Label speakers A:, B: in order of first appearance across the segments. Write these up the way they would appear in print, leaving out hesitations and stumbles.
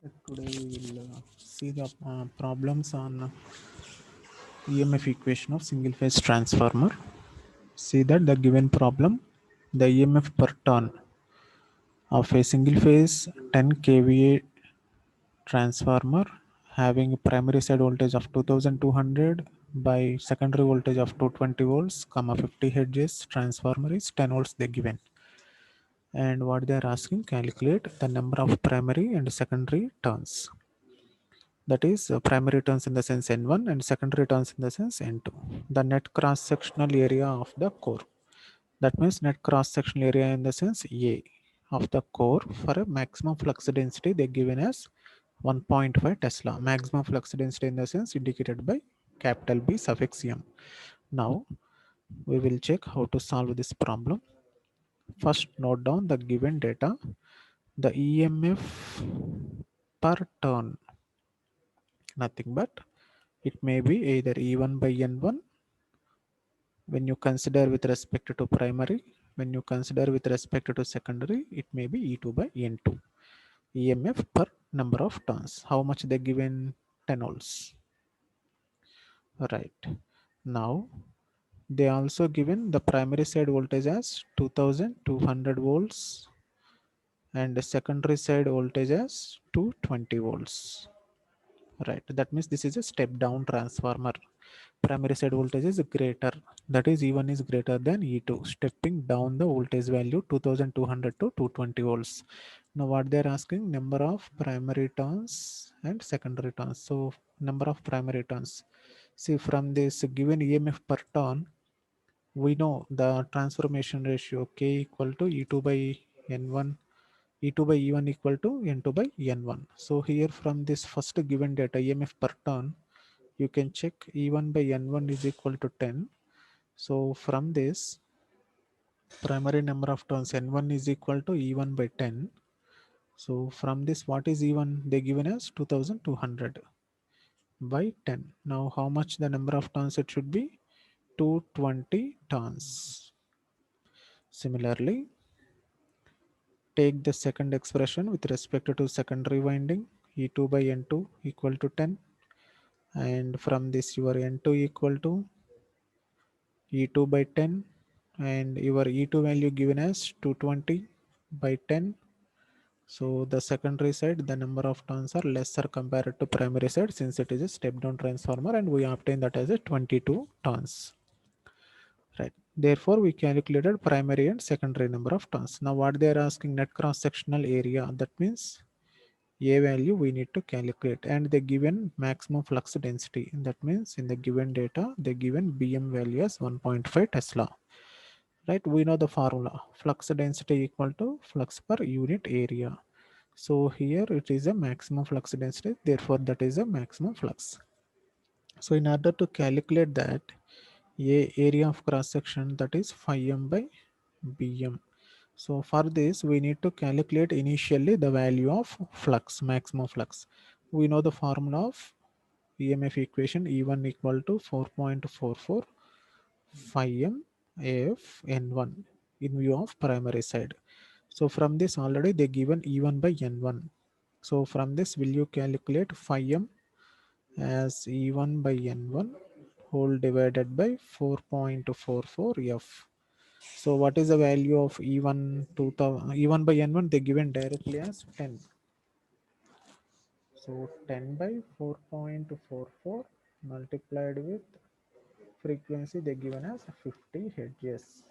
A: Today we will see the problems on EMF equation of single phase transformer. See that the given problem, the EMF per turn of a single phase 10 kVA transformer having primary side voltage of 2200 by secondary voltage of 220 volts, comma 50 hertz transformer is 10 volts they given. And what they are asking, calculate the number of primary and secondary turns. That is primary turns in the sense N1 and secondary turns in the sense N2. The net cross sectional area of the core. That means net cross sectional area in the sense A of the core for a maximum flux density they given as 1.5 Tesla. Maximum flux density in the sense indicated by capital B suffix M. Now we will check how to solve this problem. First note down the given data. The EMF per turn, nothing but it may be either E1 by N1 when you consider with respect to primary, when you consider with respect to secondary, it may be E2 by N2. EMF per number of turns. How much they given? 10 volts. Right. Now they also given the primary side voltage as 2200 volts and the secondary side voltage as 220 volts. Right, that means this is a step down transformer. Primary side voltage is greater, that is E1 is greater than E2, stepping down the voltage value 2200 to 220 volts. Now what they are asking, number of primary turns and secondary turns. So number of primary turns, see from this given EMF per turn we know the transformation ratio K equal to E2 by N1, E2 by E1 equal to N2 by N1. So here from this first given data EMF per turn, you can check E1 by N1 is equal to 10. So from this primary number of turns N1 is equal to E1 by 10. So from this what is E1? They given as 2200 by 10. Now how much the number of turns it should be? 220 turns. Similarly, take the second expression with respect to secondary winding E2 by N2 equal to 10, and from this your N2 equal to E2 by 10 and your E2 value given as 220 by 10. So the secondary side the number of turns are lesser compared to primary side since it is a step down transformer and we obtain that as a 22 turns. Right. Therefore, we calculated primary and secondary number of turns. Now, what they are asking, net cross sectional area. That means A value we need to calculate, and the given maximum flux density. That means in the given data, the given BM value is 1.5 Tesla. Right. We know the formula. Flux density equal to flux per unit area. So here it is a maximum flux density. Therefore, that is a maximum flux. So in order to calculate that, a area of cross section, that is phi m by bm. So for this we need to calculate initially the value of flux, maximum flux. We know the formula of EMF equation, E1 equal to 4.44 phi m AF N1 in view of primary side. So from this already they given E1 by N1. So from this will you calculate phi m as E1 by N1 whole divided by 4.44 F. So what is the value of E1 2000, E1 by N1 they given directly as 10. So 10 by 4.44 multiplied with frequency they given as 50 hertz.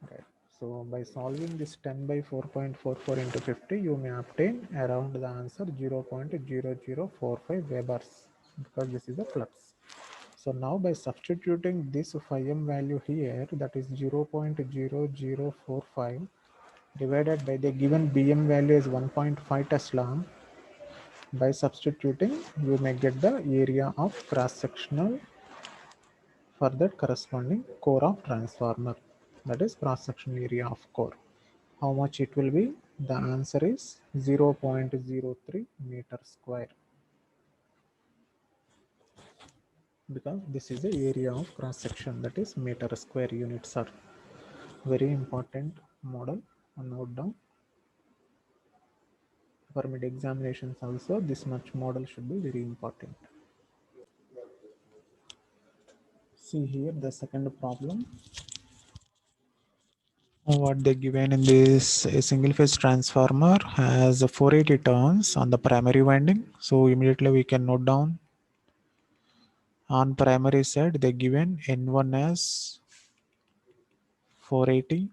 A: Right. So by solving this 10 by 4.44 into 50, you may obtain around the answer 0.0045 Webers because this is a flux. So now by substituting this phi m value here, that is 0.0045 divided by the given Bm value is 1.5 Tesla. By substituting, you may get the area of cross-sectional for that corresponding core of transformer, that is cross-sectional area of core. How much it will be? The answer is 0.03 meter square, because this is the area of cross section, that is meter square. Units are very important model, note down. for mid examinations also this much model should be very important. See here the second problem. What they given in this, a single phase transformer has 480 turns on the primary winding. So immediately we can note down on primary side they given N1 as 480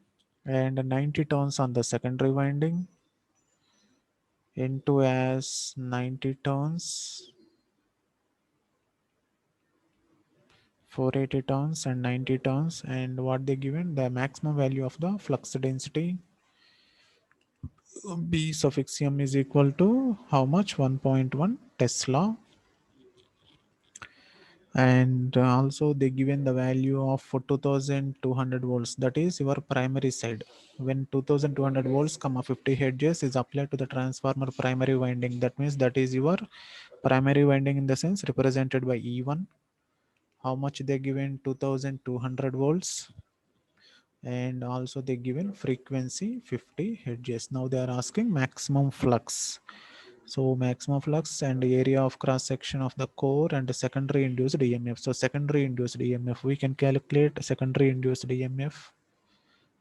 A: and 90 turns on the secondary winding, N2 as 90 turns, 480 turns and 90 turns, and what they given the maximum value of the flux density B suffix m is equal to how much, 1.1 Tesla, and also they given the value of 2200 volts, that is your primary side. When 2200 volts comma 50 hertz is applied to the transformer primary winding, that means that is your primary winding in the sense represented by E1. How much they given, 2200 volts, and also they given frequency 50 hertz. Now they are asking maximum flux. So maximum flux and area of cross section of the core and the secondary induced EMF. So secondary induced EMF, we can calculate secondary induced EMF.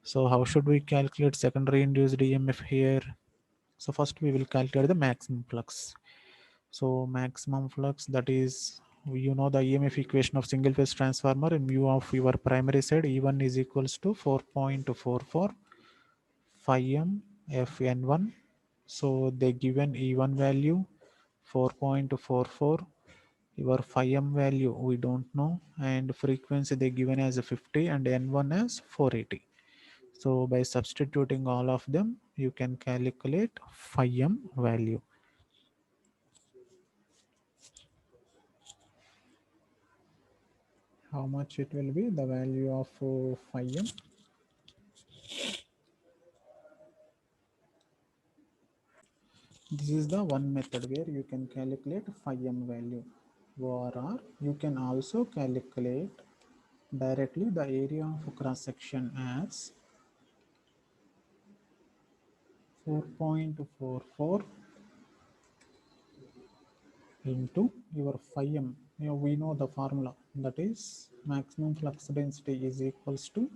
A: So how should we calculate secondary induced EMF here? So first we will calculate the maximum flux. So maximum flux, that is, you know the EMF equation of single phase transformer in view of your primary side, E1 is equals to 4.44 phi m Fn1. So they given E1 value 4.44, your phi m value we don't know, and frequency they given as a 50 and N1 as 480. So by substituting all of them, you can calculate phi m value. How much it will be, the value of phi m? This is the one method where you can calculate phi m value, or you can also calculate directly the area of cross section as 4.44 into your phi m. We know the formula, that is maximum flux density is equals to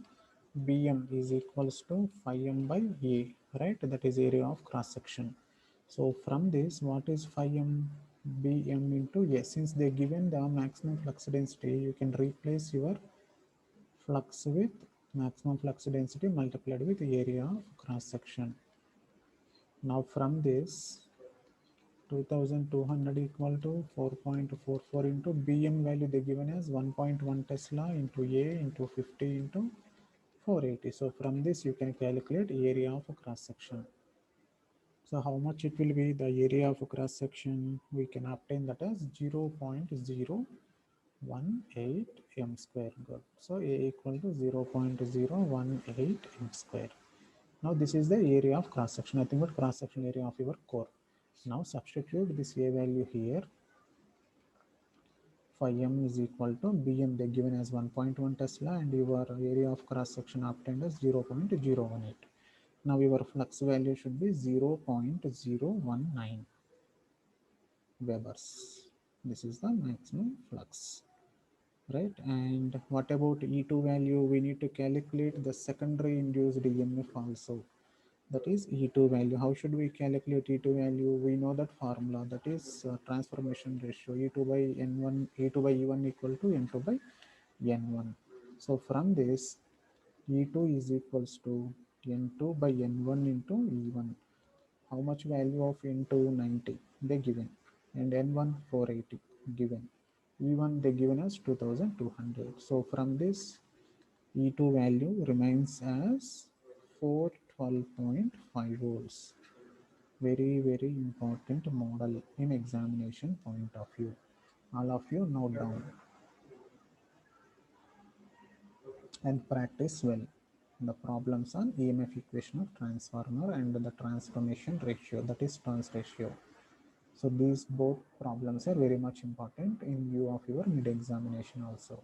A: Bm is equals to phi m by A, right? That is area of cross section. So from this, what is phi m? Bm into A. Since they given the maximum flux density, you can replace your flux with maximum flux density multiplied with area of cross section. Now from this, 2200 equal to 4.44 into Bm value they given as 1.1 Tesla into A into 50 into 480. So from this you can calculate area of a cross section. So how much it will be, the area of a cross section? We can obtain that as 0.018 m square. Good. So A equal to 0.018 m square. Now this is the area of cross section, nothing but cross section area of your core. Now substitute this A value here. Phi m is equal to Bm they given as 1.1 Tesla and your area of cross section obtained as 0.018. Now your flux value should be 0.019 Webers. This is the maximum flux, right? And what about E2 value? We need to calculate the secondary induced EMF also. That is E2 value. How should we calculate E2 value? We know that formula, that is transformation ratio, E2 by N1, E2 by E1 equal to N2 by N1. So from this, E2 is equals to N2 by N1 into E1. How much value of N2? 90 they given, and N1 480 given. E1 they given as 2200. So from this, E2 value remains as 412.5 volts. Very, very important model in examination point of view. All of you note down and practice well the problems on EMF equation of transformer and the transformation ratio, that is turns ratio. So these both problems are very much important in view of your mid examination also.